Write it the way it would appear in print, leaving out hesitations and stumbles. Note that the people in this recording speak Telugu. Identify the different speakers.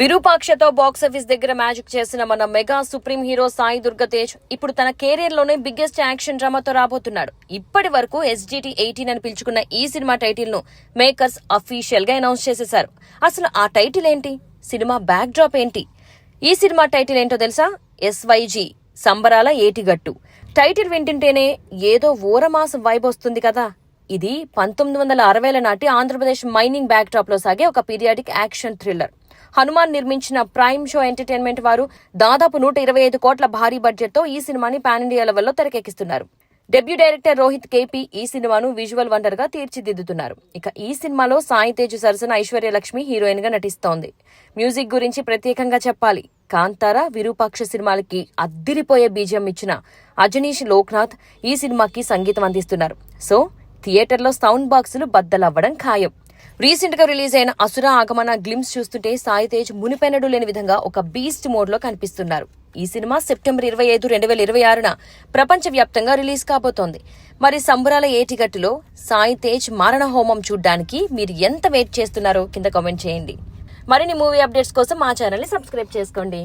Speaker 1: విరూపాక్షతో బాక్సాఫీస్ దగ్గర మ్యాజిక్ చేసిన మన mega supreme hero Sai Durga Tej ఇప్పుడు తన కెరీర్ లోనే బిగ్గెస్ట్ యాక్షన్ డ్రామాతో రాబోతున్నాడు. ఇప్పటి వరకు SGT 18 అని పిలుచుకున్న ఈ సినిమా టైటిల్ ను మేకర్స్ అఫీషియల్ గా అనౌన్స్ చేసేశారు. అసలు ఆ టైటిల్ ఏంటి, సినిమా బ్యాక్ డ్రాప్ ఏంటి, ఈ సినిమా టైటిల్ ఏంటో తెలుసా? SYG సంబరాల ఏటిగట్టు. టైటిల్ వింటుంటేనే ఏదో ఓరమాసం వైబ్ వస్తుంది కదా. ఇది 1960ల నాటి ఆంధ్రప్రదేశ్ మైనింగ్ బ్యాక్ డ్రాప్ లో సాగే ఒక పీరియాడిక్ యాక్షన్ థ్రిల్లర్. హనుమాన్ నిర్మించిన ప్రైమ్ షో ఎంటర్టైన్మెంట్ వారు దాదాపు 125 కోట్ల భారీ బడ్జెట్ తో ఈ సినిమాని పాన్ ఇండియా లెవెల్లో తెరకెక్కిస్తున్నారు. డెబ్యూ డైరెక్టర్ రోహిత్ కేపీ ఈ సినిమాను విజువల్ వండర్ గా తీర్చిదిద్దుతున్నారు. ఇక ఈ సినిమాలో సాయి తేజ్ సరసన ఐశ్వర్య లక్ష్మి హీరోయిన్ గా నటిస్తోంది. మ్యూజిక్ గురించి ప్రత్యేకంగా చెప్పాలి. కాంతార, విరూపాక్ష సినిమాలకి అద్దిరిపోయే బీజం ఇచ్చిన అజనీష్ లోక్నాథ్ ఈ సినిమాకి సంగీతం అందిస్తున్నారు. సో థియేటర్లో సౌండ్ బాక్సులు బద్దలవ్వడం ఖాయం. రీసెంట్ గా రిలీజ్ అయిన అసుర ఆగమన గ్లిమ్స్ చూస్తుంటే సాయి తేజ్ మునిపెన్నడూ లేని విధంగా ఒక బీస్ట్ మోడ్ లో కనిపిస్తున్నారు. ఈ సినిమా సెప్టెంబర్ 25, 2026న ప్రపంచ వ్యాప్తంగా రిలీజ్ కాబోతోంది. మరి సంబరాల ఏటిగట్టులో సాయి తేజ్ మారణ హోమం చూడ్డానికి మీరు ఎంత వెయిట్ చేస్తున్నారో కింద కామెంట్ చేయండి. మరిన్ని మూవీ అప్డేట్స్ కోసం మా ఛానల్ ని సబ్స్క్రైబ్ చేసుకోండి.